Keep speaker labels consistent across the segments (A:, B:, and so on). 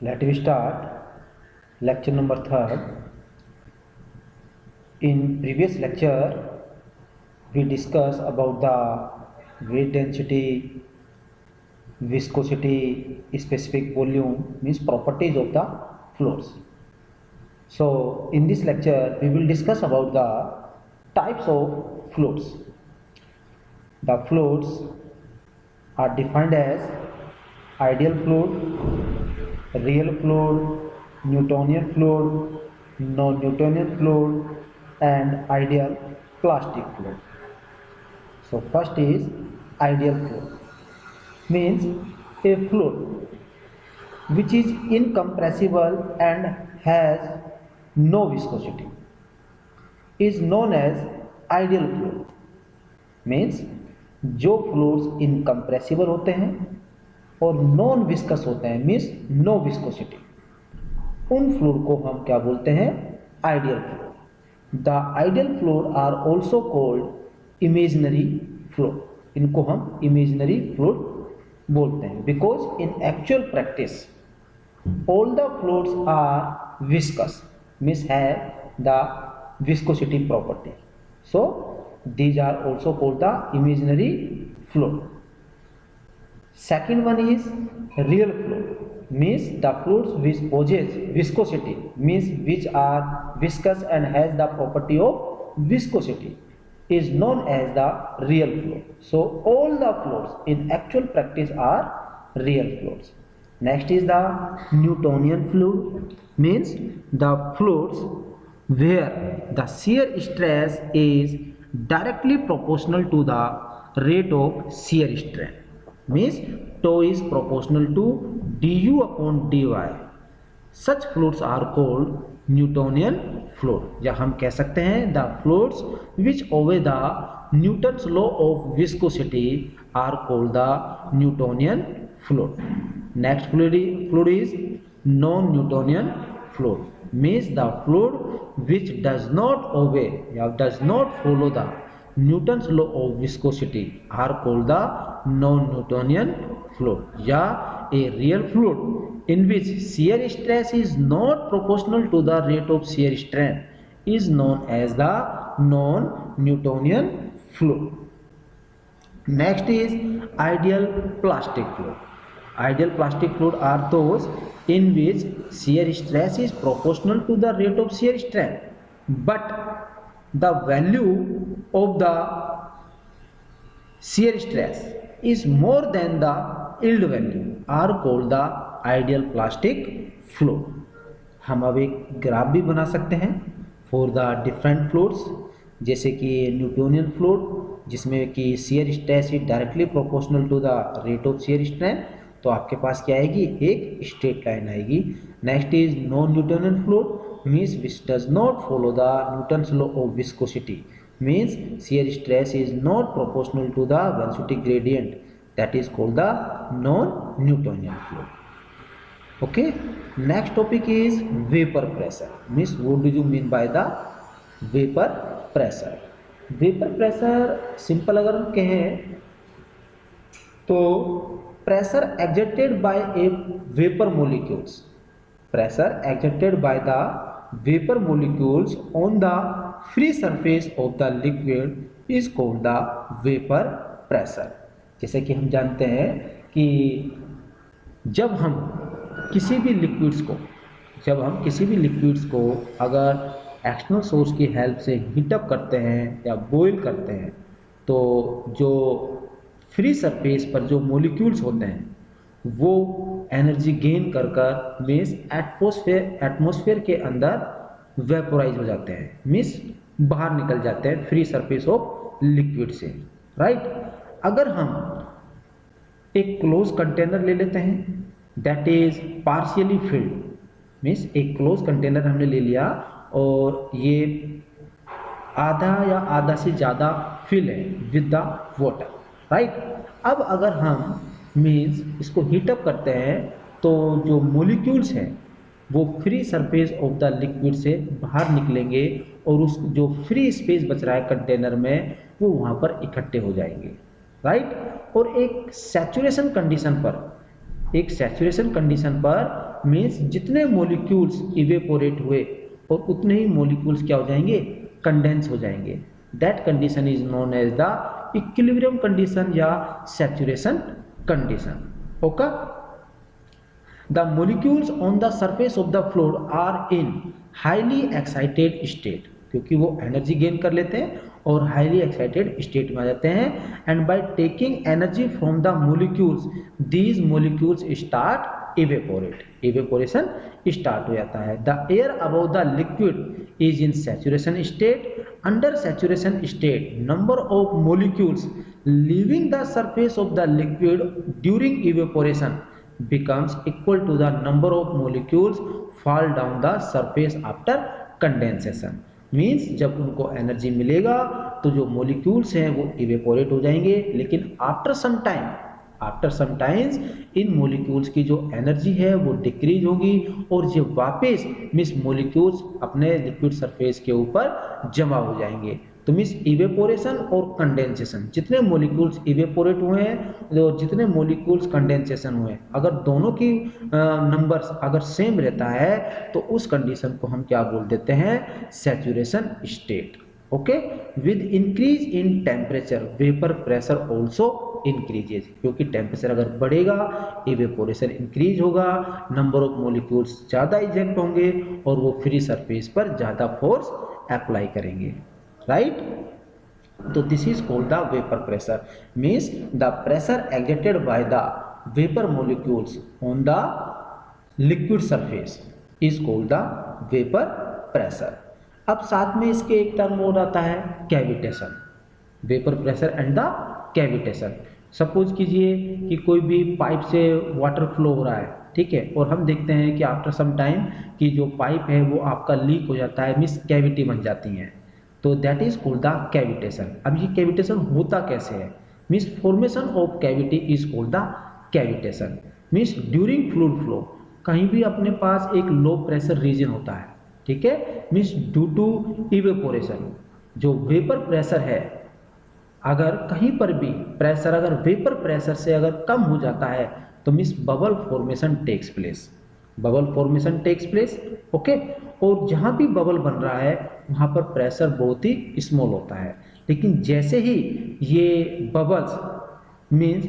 A: Let me start lecture number 3rd. In previous lecture, we discussed about the weight density, viscosity, specific volume, means properties of the fluids. So in this lecture, we will discuss about the types of fluids. The fluids are defined as ideal fluid, real fluid, Newtonian fluid, non-Newtonian fluid, and ideal plastic fluid. So first is ideal fluid, means a fluid which is incompressible and has no viscosity is known as ideal fluid. Means जो fluids incompressible होते हैं और non viscous होते हैं, means no viscosity, उन fluid को हम क्या बोलते हैं? Ideal fluid. The ideal fluid are also called imaginary fluid. इनको हम इमेजिनरी फ्लूइड बोलते हैं because in actual practice all the fluids are viscous, means have the viscosity property. So these are also called the imaginary fluid. Second one is real fluid, means the fluids which possess viscosity, means which are viscous and has the property of viscosity, is known as the real fluid. So all the fluids in actual practice are real fluids. Next is the Newtonian fluid, means the fluids where the shear stress is directly proportional to the rate of shear strain, means tau is proportional to du upon dy. Such fluids are called Newtonian fluid. या हम कह सकते हैं the fluids which obey the Newton's law of viscosity are called the Newtonian fluid. Next fluid is non-Newtonian fluid, means the fluid which does not obey or does not follow the Newton's law of viscosity are called the non-Newtonian fluid. या a real fluid in which shear stress is not proportional to the rate of shear strain is known as the non-Newtonian fluid. Next is ideal plastic fluid. Ideal plastic fluid are those in which shear stress is proportional to the rate of shear strain, but the value of the shear stress is more than the yield value are called the ideal plastic fluid. हम अब एक graph भी बना सकते हैं for the different fluids, जैसे कि Newtonian fluid जिसमें कि shear stress is directly proportional to the rate of shear strain, तो आपके पास क्या आएगी? एक स्ट्रेट लाइन आएगी. Next is non Newtonian fluid, means which does not follow the Newton's law of viscosity, means shear stress is not proportional to the velocity gradient, that is called the non Newtonian fluid. Okay, next topic is vapour pressure, means what do you mean by the vapour pressure? Vapour pressure simple अगर हम कहें तो pressure exerted by a vapor molecules, pressure exerted by the vapor molecules on the free surface of the liquid is called the vapor pressure. जैसे कि हम जानते हैं कि जब हम किसी भी लिक्विड्स को अगर एक्सटर्नल सोर्स की हेल्प से हीटअप करते हैं या बॉयल करते हैं, तो जो फ्री सरफेस पर जो मॉलिक्यूल्स होते हैं वो एनर्जी गेन कर मीन्स एटमॉस्फेयर के अंदर वेपोराइज हो जाते हैं, मीन्स बाहर निकल जाते हैं फ्री सरफेस ऑफ लिक्विड से. राइट, अगर हम एक क्लोज कंटेनर ले लेते हैं that is partially field, means एक क्लोज कंटेनर हमने ले लिया और ये आधा या आधा से ज़्यादा फिल है विद द वाटर. राइट, अब अगर हम मीन्स इसको हीटअप करते हैं तो जो मॉलिक्यूल्स हैं वो free surface of the liquid से बाहर निकलेंगे और उस जो फ्री स्पेस बच रहा है कंटेनर में वो वहाँ पर इकट्ठे हो जाएंगे. राइट, और एक सैचुरेशन कंडीशन पर मीन्स जितने मॉलिक्यूल्स इवेपोरेट हुए और उतने ही मॉलिक्यूल्स क्या हो जाएंगे, कंडेंस हो जाएंगे। That condition is known as the equilibrium condition या saturation condition. Okay, the molecules on the surface of the fluid are in highly excited state, क्योंकि वो एनर्जी गेन कर लेते हैं और हाईली एक्साइटेड स्टेट में आ जाते हैं। And by taking energy from the molecules these molecules start evaporate, evaporation start हो जाता है। The air above the liquid is in saturation state. Under saturation state number of molecules leaving the surface of the liquid during evaporation becomes equal to the number of molecules fall down the surface after condensation। Means जब उनको energy मिलेगा तो जो molecules हैं वो evaporate हो जाएंगे, लेकिन आफ्टर सम टाइम्स इन मॉलिक्यूल्स की जो एनर्जी है वो डिक्रीज होगी और ये वापस मिस मॉलिक्यूल्स अपने लिक्विड सरफेस के ऊपर जमा हो जाएंगे। तो मीन्स इवेपोरेशन और कंडेंसेशन, जितने मॉलिक्यूल्स इवेपोरेट हुए हैं और जितने मॉलिक्यूल्स कंडेंसेशन हुए हैं, अगर दोनों की नंबर्स अगर सेम रहता है तो उस कंडीशन को हम क्या बोल देते हैं, saturation state. Okay, with increase in temperature vapour pressure also increases, क्योंकि टेम्परेचर अगर बढ़ेगा इवेपोरेशन इंक्रीज होगा, नंबर ऑफ मॉलिक्यूल्स ज़्यादा इजेक्ट होंगे और वो फ्री सरफेस पर ज़्यादा फोर्स अप्लाई करेंगे, राइट। तो this is called the vapour pressure, means the pressure exerted by the vapour molecules on the liquid surface is called the vapour pressure. अब साथ में इसके एक टर्म और आता है cavitation, vapour pressure and the cavitation. Suppose कीजिए कि कोई भी पाइप से वाटर फ्लो हो रहा है, ठीक है, और हम देखते हैं कि आफ्टर सम टाइम कि जो पाइप है वो आपका लीक हो जाता है, मीन्स कैविटी बन जाती हैं, तो that is called the cavitation. अब ये कैविटेशन होता कैसे है, means formation of cavity is called the cavitation. Means during fluid flow कहीं भी अपने पास एक लो प्रेशर रीजन होता है, ठीक है, मीन्स ड्यू टू इवेपोरेशन जो वेपर प्रेशर है, अगर कहीं पर भी प्रेशर अगर वेपर प्रेशर से अगर कम हो जाता है तो means bubble formation takes place, bubble formation takes place. Okay, और जहाँ भी बबल बन रहा है वहाँ पर प्रेशर बहुत ही स्मॉल होता है, लेकिन जैसे ही ये बबल्स मीन्स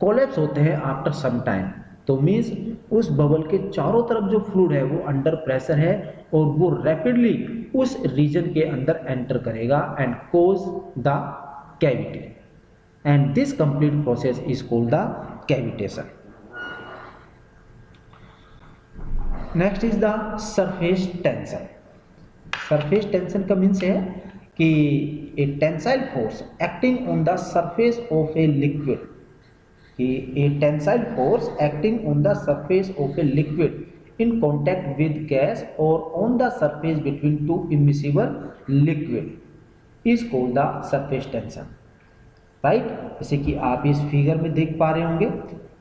A: कोलैप्स होते हैं आफ्टर सम टाइम, तो मीन्स उस बबल के चारों तरफ जो फ्लूइड है वो अंडर प्रेशर है और वो रैपिडली उस रीजन के अंदर एंटर करेगा and cause the cavity, and this complete process is called the cavitation. Next is the surface tension. Surface tension का मीन्स है कि a tensile force acting on the surface of a liquid, कि a tensile force acting on the surface of a liquid in contact with gas or on the surface between two immiscible liquid is called the surface tension, right। जैसे कि आप इस figure में देख पा रहे होंगे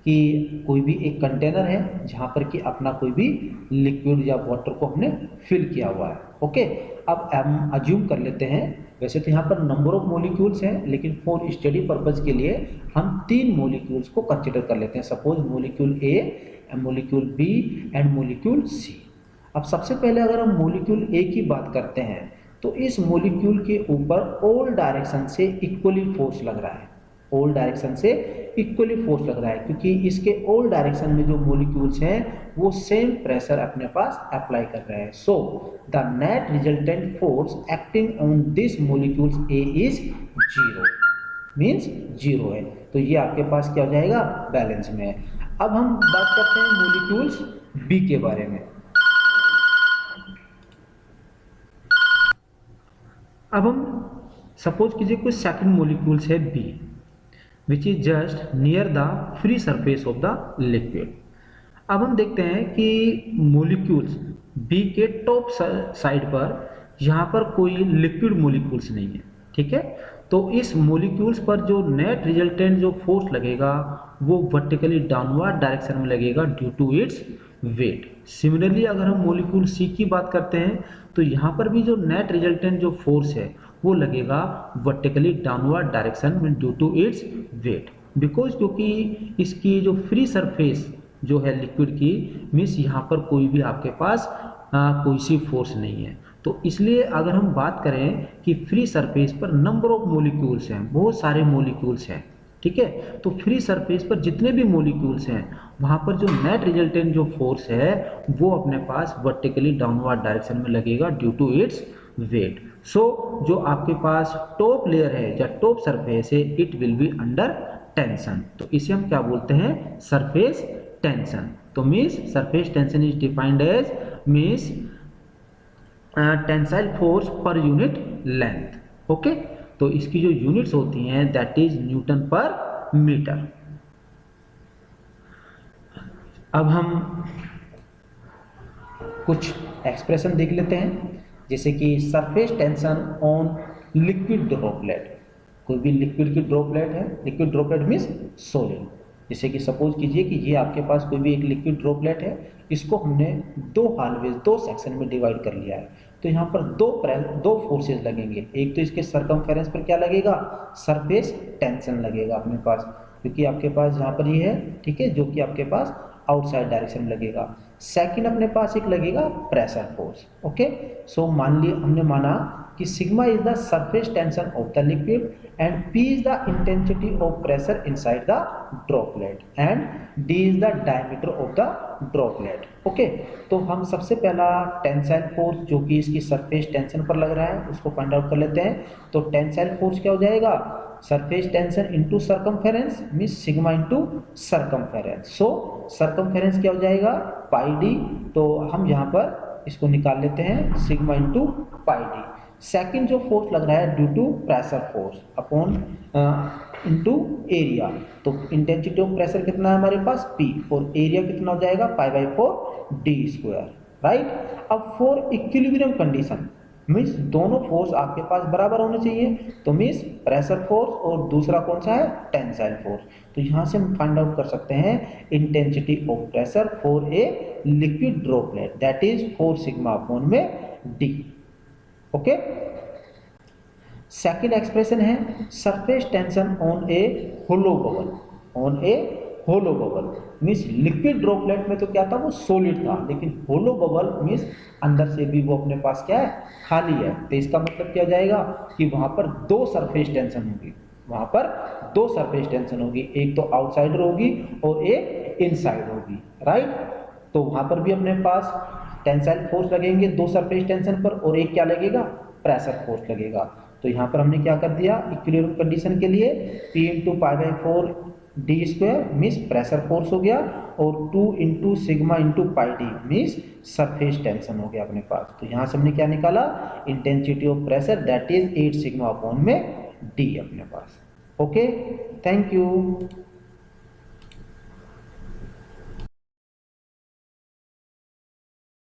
A: कि कोई भी एक कंटेनर है जहाँ पर कि अपना कोई भी लिक्विड या वाटर को हमने फिल किया हुआ है। ओके, अब हम अज्यूम कर लेते हैं, वैसे तो यहाँ पर नंबर ऑफ मॉलिक्यूल्स हैं, लेकिन फॉर स्टडी पर्पज के लिए हम 3 मॉलिक्यूल्स को कंसिडर कर लेते हैं। Suppose molecule A, molecule B and molecule C. अब सबसे पहले अगर हम मॉलिक्यूल ए की बात करते हैं तो इस मॉलिक्यूल के ऊपर ऑल डायरेक्शन से इक्वली फोर्स लग रहा है, ऑल डायरेक्शन से इक्वली फोर्स लग रहा है, क्योंकि इसके ऑल डायरेक्शन में जो मॉलिक्यूल्स हैं वो सेम प्रेशर अपने पास अप्लाई कर रहे हैं। So the net resultant force acting on this molecules A is 0, means 0 है, तो ये आपके पास क्या हो जाएगा, बैलेंस में है। अब हम बात करते हैं मॉलिक्यूल्स बी के बारे में। अब हम सपोज कीजिए कोई सेकंड मॉलिक्यूल्स है B which is just near the free surface of the liquid. अब हम देखते हैं कि मॉलिक्यूल्स बी के टॉप साइड पर यहाँ पर कोई लिक्विड मॉलिक्यूल्स नहीं है, ठीक है, तो इस मॉलिक्यूल्स पर जो नेट रिजल्टेंट जो फोर्स लगेगा वो वर्टिकली डाउनवर्ड डायरेक्शन में लगेगा due to its weight. Similarly अगर हम मॉलिक्यूल सी की बात करते हैं तो यहाँ पर भी जो नेट रिजल्टेंट जो फोर्स है वो लगेगा वर्टिकली डाउनवर्ड डायरेक्शन में due to its weight, because क्योंकि इसकी जो फ्री सरफेस जो है लिक्विड की, मीन्स यहाँ पर कोई भी आपके पास कोई सी फोर्स नहीं है। तो इसलिए अगर हम बात करें कि फ्री सरफेस पर नंबर ऑफ मोलिक्यूल्स हैं, बहुत सारे मोलिक्यूल्स हैं, ठीक है, तो फ्री सरफेस पर जितने भी मोलिक्यूल्स हैं वहाँ पर जो नेट रिजल्टेंट जो फोर्स है वो अपने पास वर्टिकली डाउनवर्ड डायरेक्शन में लगेगा due to its weight. So जो आपके पास टॉप लेयर है या टॉप सरफेस है, it will be under tension, तो इसे हम क्या बोलते हैं, सरफेस टेंशन। तो means surface tension is defined as means tensile force per unit length. Okay, तो इसकी जो यूनिट्स होती हैं that is newton per metre. अब हम कुछ एक्सप्रेशन देख लेते हैं, जैसे कि surface tension on liquid droplet. कोई भी लिक्विड की ड्रॉपलेट है, लिक्विड ड्रॉपलेट मीन्स सॉलिड, जैसे कि सपोज कीजिए कि ये आपके पास कोई भी एक लिक्विड ड्रॉपलेट है, इसको हमने दो हालवेज, दो सेक्शन में डिवाइड कर लिया है। तो यहाँ पर दो फोर्सेस लगेंगे। एक तो इसके सरकमफेरेंस पर क्या लगेगा, सरफेस टेंशन लगेगा अपने पास, क्योंकि आपके पास यहाँ पर ये है, ठीक है, जो कि आपके पास आउटसाइड डायरेक्शन में लगेगा। सेकंड अपने पास एक लगेगा प्रेशर फोर्स। ओके, सो मान लिए हमने माना कि sigma is the surface tension of the liquid and P is the intensity of pressure inside the droplet and D is the diameter of the droplet. Okay, तो हम सबसे पहला टेंसाइल फोर्स जो कि इसकी सरफेस टेंशन पर लग रहा है उसको फाइंड आउट कर लेते हैं। तो टेंसाइल फोर्स क्या हो जाएगा, surface tension into circumference means sigma into circumference. So circumference क्या हो जाएगा, पाई डी। तो हम यहाँ पर इसको निकाल लेते हैं, sigma into pi D. Second जो फोर्स लग रहा है due to pressure force upon into area. तो इंटेंसिटी ऑफ प्रेशर कितना है हमारे पास P, और एरिया कितना हो जाएगा π/4 d स्क्वायर, राइट। अब फॉर इक्विलिब्रियम कंडीशन मीन्स दोनों फोर्स आपके पास बराबर होने चाहिए, तो मीन्स प्रेशर फोर्स और दूसरा कौन सा है, टेंसाइल फोर्स। तो यहाँ से हम फाइंड आउट कर सकते हैं intensity of pressure for a liquid droplet that is 4 sigma upon में d। ओके, सेकंड एक्सप्रेशन है surface tension on a hollow bubble. On a hollow bubble means liquid droplet में तो क्या था, वो सॉलिड था, लेकिन होलो बबल मीन्स अंदर से भी वो अपने पास क्या है, खाली है। तो इसका मतलब क्या हो जाएगा कि वहां पर दो सरफेस टेंशन होगी, वहां पर दो सरफेस टेंशन होगी, एक तो आउटसाइडर होगी और एक इनसाइड होगी, राइट। तो वहां पर भी अपने पास टेंसाइल फोर्स लगेंगे दो सरफेस टेंशन पर, और एक क्या लगेगा, प्रेशर फोर्स लगेगा। तो यहाँ पर हमने क्या कर दिया, इक्विलिब्रियम कंडीशन के लिए P into π/4 d square means pressure force हो गया, और 2 into sigma into pi d means surface tension हो गया अपने पास। तो यहाँ से हमने क्या निकाला, intensity of pressure that is 8 sigma upon में d अपने पास। Okay, thank you.